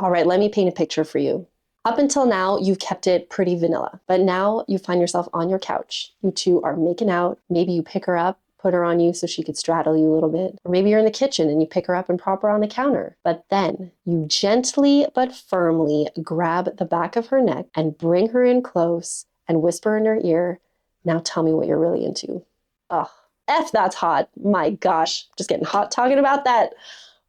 All right, let me paint a picture for you. Up until now, you've kept it pretty vanilla, but now you find yourself on your couch. You two are making out. Maybe you pick her up, put her on you so she could straddle you a little bit. Or maybe you're in the kitchen and you pick her up and prop her on the counter. But then you gently but firmly grab the back of her neck and bring her in close and whisper in her ear, "Now tell me what you're really into." Oh, F, that's hot. My gosh, just getting hot talking about that.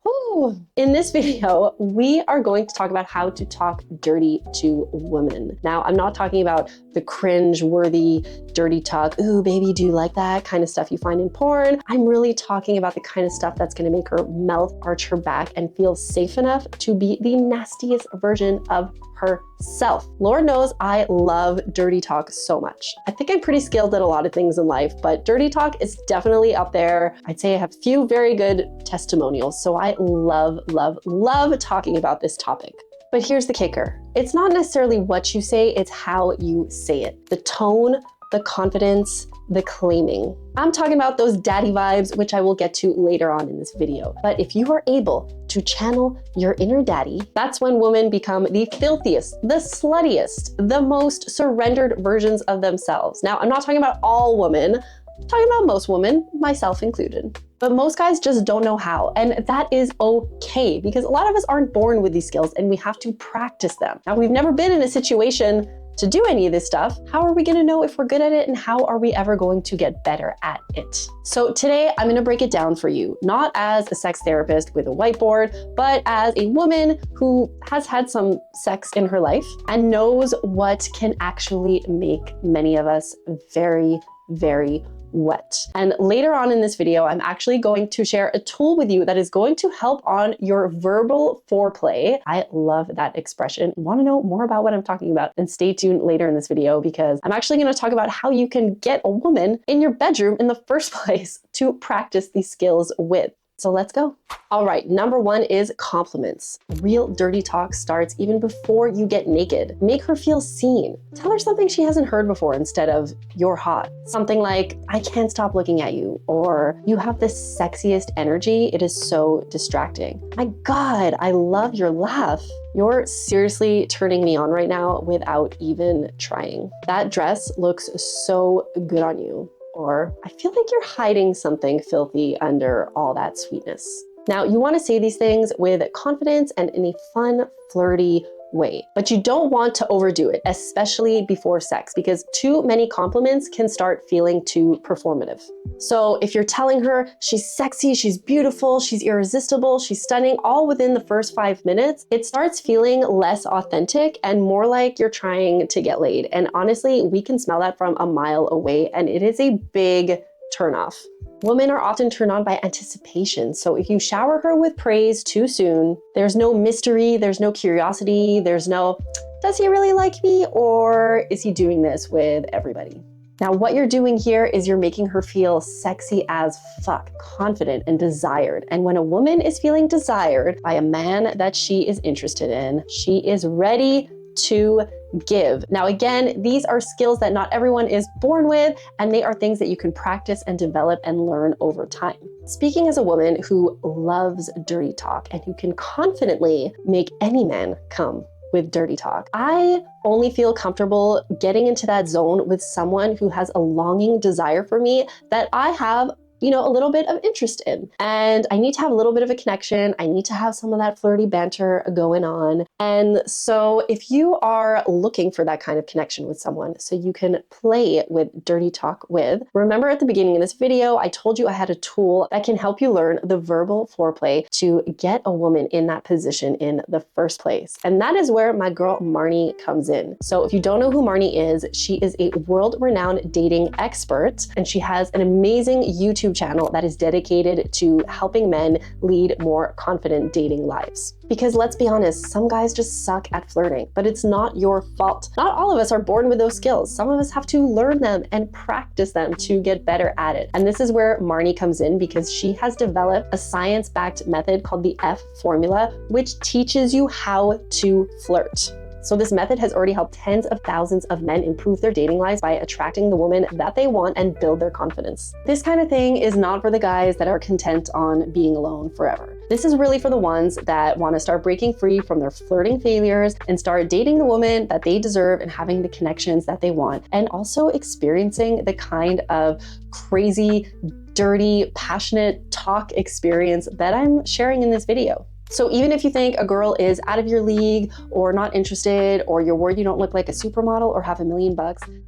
Whew. In this video, we are going to talk about how to talk dirty to women. Now, I'm not talking about the cringe-worthy dirty talk, "Ooh, baby, do you like that?" kind of stuff you find in porn. I'm really talking about the kind of stuff that's going to make her mouth arch her back and feel safe enough to be the nastiest version of herself. Lord knows I love dirty talk so much. I think I'm pretty skilled at a lot of things in life, but dirty talk is definitely up there. I'd say I have a few very good testimonials, so I love, love, love talking about this topic. But here's the kicker. It's not necessarily what you say, it's how you say it. The tone, the confidence, the claiming. I'm talking about those daddy vibes, which I will get to later on in this video. But if you are able to channel your inner daddy, that's when women become the filthiest, the sluttiest, the most surrendered versions of themselves. Now, I'm not talking about all women, I'm talking about most women, myself included. But most guys just don't know how, and that is okay, because a lot of us aren't born with these skills and we have to practice them. Now, we've never been in a situation to do any of this stuff. How are we gonna know if we're good at it, and how are we ever going to get better at it? So today I'm gonna break it down for you, not as a sex therapist with a whiteboard, but as a woman who has had some sex in her life and knows what can actually make many of us very, very wet. And later on in this video, I'm actually going to share a tool with you that is going to help on your verbal foreplay. I love that expression. Want to know more about what I'm talking about? Then stay tuned later in this video, because I'm actually going to talk about how you can get a woman in your bedroom in the first place to practice these skills with. So let's go. All right, number one is compliments. Real dirty talk starts even before you get naked. Make her feel seen. Tell her something she hasn't heard before instead of "you're hot." Something like, "I can't stop looking at you," or "you have the sexiest energy. It is so distracting." "My God, I love your laugh. You're seriously turning me on right now without even trying. That dress looks so good on you." Or, "I feel like you're hiding something filthy under all that sweetness." Now, you want to say these things with confidence and in a fun, flirty way, but you don't want to overdo it, especially before sex, because too many compliments can start feeling too performative. So if you're telling her she's sexy, she's beautiful, she's irresistible, she's stunning, all within the first 5 minutes, it starts feeling less authentic and more like you're trying to get laid. And honestly, we can smell that from a mile away, and it is a big turnoff. Women are often turned on by anticipation. So if you shower her with praise too soon, there's no mystery, there's no curiosity, there's no, "Does he really like me, or is he doing this with everybody?" Now, what you're doing here is you're making her feel sexy as fuck, confident and desired. And when a woman is feeling desired by a man that she is interested in, she is ready to give. Now, again, these are skills that not everyone is born with, and they are things that you can practice and develop and learn over time. Speaking as a woman who loves dirty talk and who can confidently make any man come with dirty talk, I only feel comfortable getting into that zone with someone who has a longing desire for me that I have a little bit of interest in. And I need to have a little bit of a connection. I need to have some of that flirty banter going on. And so if you are looking for that kind of connection with someone so you can play with dirty talk with, remember at the beginning of this video, I told you I had a tool that can help you learn the verbal foreplay to get a woman in that position in the first place. And that is where my girl Marnie comes in. So if you don't know who Marnie is, she is a world-renowned dating expert, and she has an amazing YouTube channel that is dedicated to helping men lead more confident dating lives. Because let's be honest, some guys just suck at flirting, but it's not your fault. Not all of us are born with those skills. Some of us have to learn them and practice them to get better at it. And this is where Marnie comes in, because she has developed a science-backed method called the F formula, which teaches you how to flirt. So this method has already helped tens of thousands of men improve their dating lives by attracting the woman that they want and build their confidence. This kind of thing is not for the guys that are content on being alone forever. This is really for the ones that want to start breaking free from their flirting failures and start dating the woman that they deserve and having the connections that they want, and also experiencing the kind of crazy, dirty, passionate talk experience that I'm sharing in this video. So even if you think a girl is out of your league or not interested, or you're worried you don't look like a supermodel or have $1 million,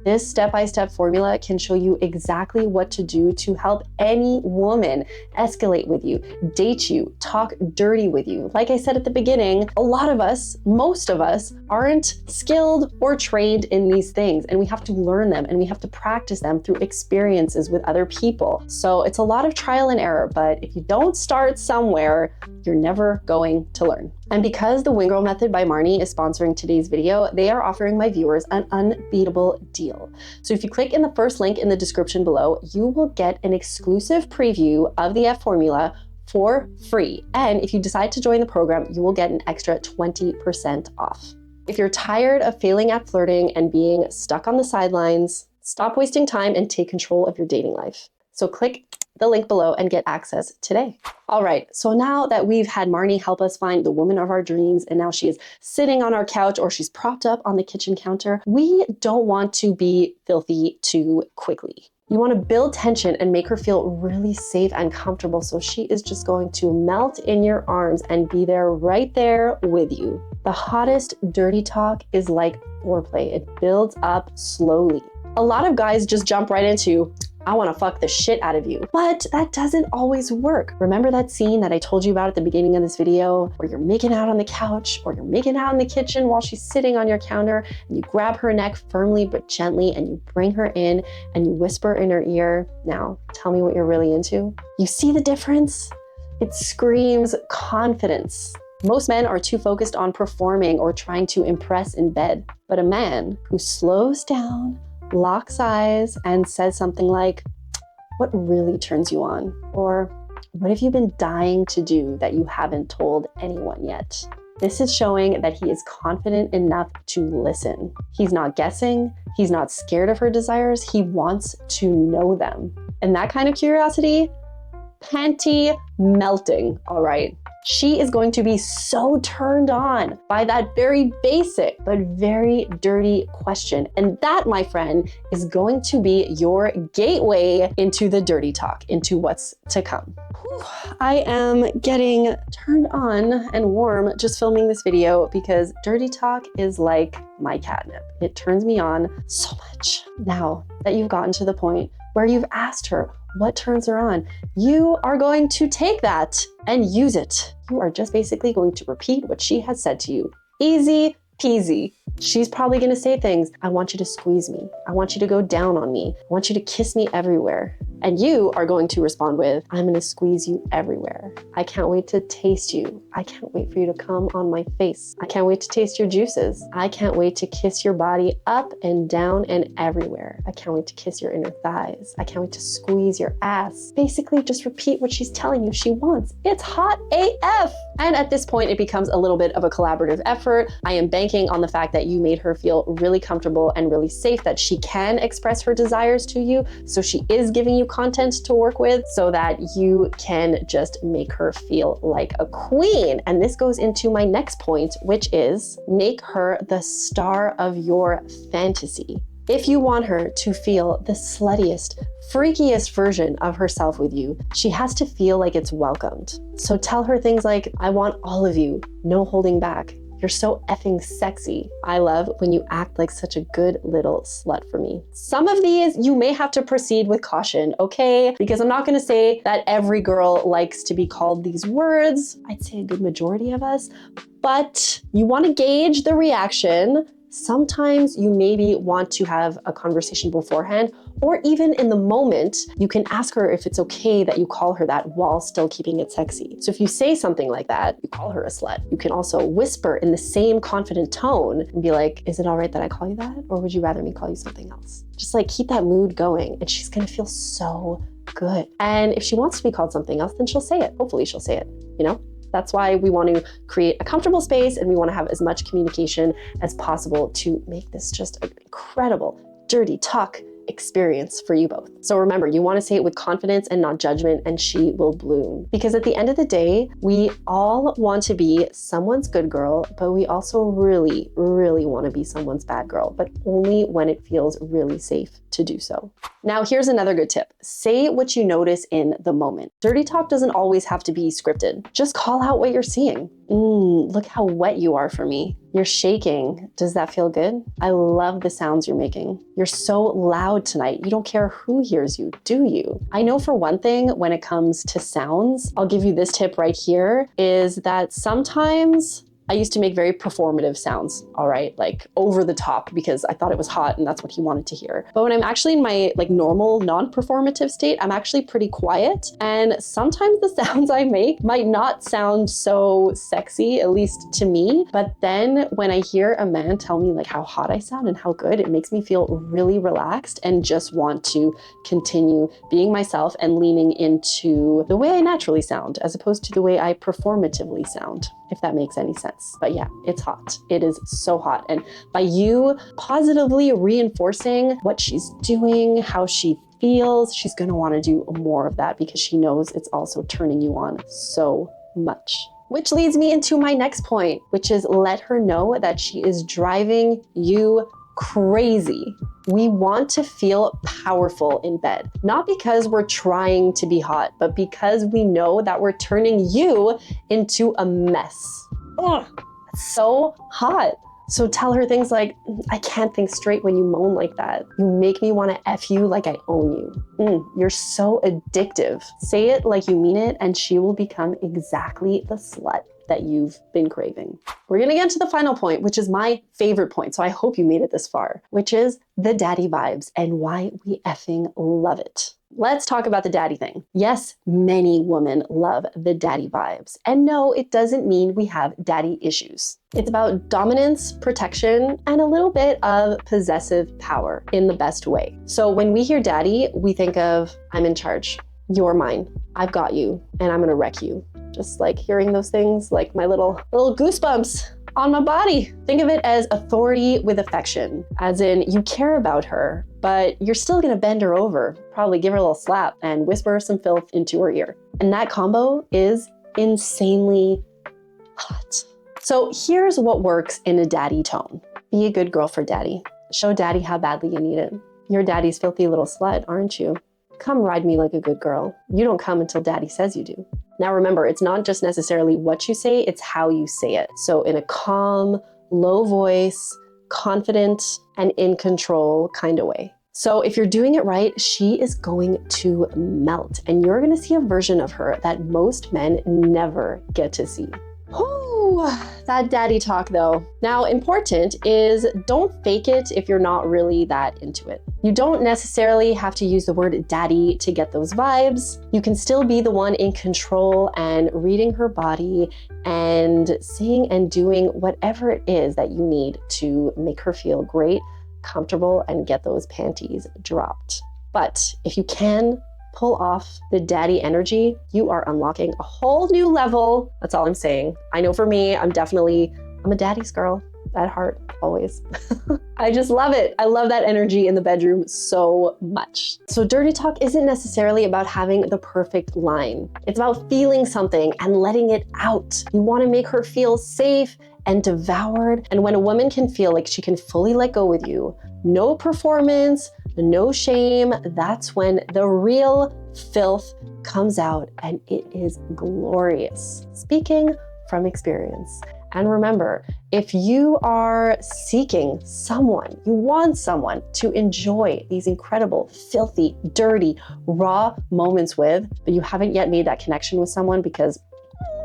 this step-by-step formula can show you exactly what to do to help any woman escalate with you, date you, talk dirty with you. Like I said at the beginning, a lot of us, most of us, aren't skilled or trained in these things, and we have to learn them and we have to practice them through experiences with other people. So it's a lot of trial and error, but if you don't start somewhere, you're never going to learn. And because the Wing Girl Method by Marnie is sponsoring today's video, they are offering my viewers an unbeatable deal. So if you click in the first link in the description below, you will get an exclusive preview of the F formula for free. And if you decide to join the program, you will get an extra 20% off. If you're tired of failing at flirting and being stuck on the sidelines, stop wasting time and take control of your dating life. So click the link below and get access today. All right, so now that we've had Marnie help us find the woman of our dreams, and now she is sitting on our couch or she's propped up on the kitchen counter, we don't want to be filthy too quickly. You want to build tension and make her feel really safe and comfortable, so she is just going to melt in your arms and be there right there with you. The hottest dirty talk is like foreplay. It builds up slowly. A lot of guys just jump right into, I want to fuck the shit out of you. But that doesn't always work. Remember that scene that I told you about at the beginning of this video, where you're making out on the couch or you're making out in the kitchen while she's sitting on your counter, and you grab her neck firmly but gently and you bring her in and you whisper in her ear, now tell me what you're really into. You see the difference? It screams confidence. Most men are too focused on performing or trying to impress in bed, but a man who slows down, locks eyes, and says something like, what really turns you on? Or what have you been dying to do that you haven't told anyone yet? This is showing that he is confident enough to listen. He's not guessing. He's not scared of her desires. He wants to know them. And that kind of curiosity, panty melting, all right? She is going to be so turned on by that very basic but very dirty question. And that, my friend, is going to be your gateway into the dirty talk, into what's to come. Whew, I am getting turned on and warm just filming this video, because dirty talk is like my catnip. It turns me on so much. Now that you've gotten to the point where you've asked her what turns her on, you are going to take that and use it. You are just basically going to repeat what she has said to you. Easy peasy. She's probably going to say things. I want you to squeeze me. I want you to go down on me. I want you to kiss me everywhere. And you are going to respond with, I'm going to squeeze you everywhere. I can't wait to taste you. I can't wait for you to come on my face. I can't wait to taste your juices. I can't wait to kiss your body up and down and everywhere. I can't wait to kiss your inner thighs. I can't wait to squeeze your ass. Basically, just repeat what she's telling you she wants. It's hot AF. And at this point, it becomes a little bit of a collaborative effort. I am banking on the fact that you made her feel really comfortable and really safe, that she can express her desires to you. So she is giving you content to work with so that you can just make her feel like a queen. And this goes into my next point, which is make her the star of your fantasy. If you want her to feel the sluttiest, freakiest version of herself with you, she has to feel like it's welcomed. So tell her things like, I want all of you, no holding back. You're so effing sexy. I love when you act like such a good little slut for me. Some of these you may have to proceed with caution, okay? Because I'm not gonna say that every girl likes to be called these words. I'd say a good majority of us, but you wanna gauge the reaction. Sometimes you maybe want to have a conversation beforehand, or even in the moment, you can ask her if it's okay that you call her that while still keeping it sexy. So if you say something like that, you call her a slut. You can also whisper in the same confident tone and be like, is it all right that I call you that? Or would you rather me call you something else? Just like keep that mood going, and she's gonna feel so good. And if she wants to be called something else, then she'll say it. Hopefully she'll say it, you know? That's why we want to create a comfortable space and we want to have as much communication as possible to make this just an incredible dirty talk experience for you both. So remember, you want to say it with confidence and not judgment, and she will bloom. Because at the end of the day, we all want to be someone's good girl, but we also really, really want to be someone's bad girl, but only when it feels really safe to do so. Now, here's another good tip. Say what you notice in the moment. Dirty talk doesn't always have to be scripted. Just call out what you're seeing. Look how wet you are for me. You're shaking. Does that feel good? I love the sounds you're making. You're so loud tonight. You don't care who hears you, do you? I know for one thing, when it comes to sounds, I'll give you this tip right here, is that sometimes I used to make very performative sounds, all right, like over the top because I thought it was hot and that's what he wanted to hear. But when I'm actually in my like normal non-performative state, I'm actually pretty quiet. And sometimes the sounds I make might not sound so sexy, at least to me. But then when I hear a man tell me like how hot I sound and how good, it makes me feel really relaxed and just want to continue being myself and leaning into the way I naturally sound as opposed to the way I performatively sound, if that makes any sense. But yeah, it's hot. It is so hot. And by you positively reinforcing what she's doing, how she feels, she's going to want to do more of that because she knows it's also turning you on so much. Which leads me into my next point, which is let her know that she is driving you crazy. We want to feel powerful in bed, not because we're trying to be hot, but because we know that we're turning you into a mess. Oh, that's so hot. So tell her things like, I can't think straight when you moan like that. You make me want to F you like I own you. You're so addictive. Say it like you mean it, and she will become exactly the slut that you've been craving. We're gonna get to the final point, which is my favorite point. So I hope you made it this far, which is the daddy vibes and why we effing love it. Let's talk about the daddy thing. Yes, many women love the daddy vibes. And no, it doesn't mean we have daddy issues. It's about dominance, protection, and a little bit of possessive power in the best way. So when we hear daddy, we think of, I'm in charge, you're mine, I've got you, and I'm gonna wreck you. Just like hearing those things, like my little goosebumps on my body. Think of it as authority with affection, as in you care about her, but you're still gonna bend her over, probably give her a little slap and whisper some filth into her ear. And that combo is insanely hot. So here's what works in a daddy tone. Be a good girl for daddy. Show daddy how badly you need it. You're daddy's filthy little slut, aren't you? Come ride me like a good girl. You don't come until daddy says you do. Now remember, it's not just necessarily what you say, it's how you say it. So in a calm, low voice, confident, and in control kind of way. So if you're doing it right, she is going to melt, and you're gonna see a version of her that most men never get to see. Whew, that daddy talk though. Now, important is don't fake it if you're not really that into it. You don't necessarily have to use the word daddy to get those vibes. You can still be the one in control and reading her body and saying and doing whatever it is that you need to make her feel great, comfortable, and get those panties dropped. But if you can pull off the daddy energy, you are unlocking a whole new level. That's all I'm saying. I know for me, I'm a daddy's girl at heart, always. I just love it. I love that energy in the bedroom so much. So dirty talk isn't necessarily about having the perfect line. It's about feeling something and letting it out. You want to make her feel safe and devoured. And when a woman can feel like she can fully let go with you, no performance, no shame, that's when the real filth comes out, and it is glorious. Speaking from experience. And remember, if you are seeking someone, you want someone to enjoy these incredible, filthy, dirty, raw moments with, but you haven't yet made that connection with someone because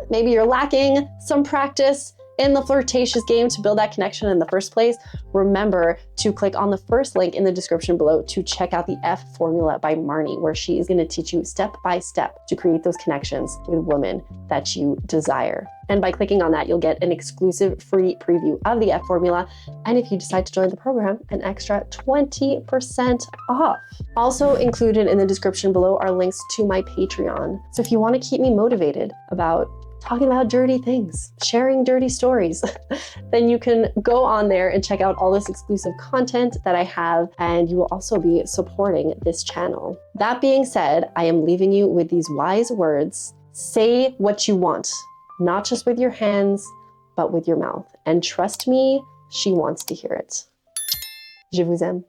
maybe you're lacking some practice in the flirtatious game to build that connection in the first place, remember to click on the first link in the description below to check out the F Formula by Marnie, where she is going to teach you step by step to create those connections with women that you desire. And by clicking on that, you'll get an exclusive free preview of the F Formula. And if you decide to join the program, an extra 20% off. Also included in the description below are links to my Patreon. So if you want to keep me motivated about talking about dirty things, sharing dirty stories, then you can go on there and check out all this exclusive content that I have, and you will also be supporting this channel. That being said, I am leaving you with these wise words. Say what you want, not just with your hands, but with your mouth. And trust me, she wants to hear it. Je vous aime.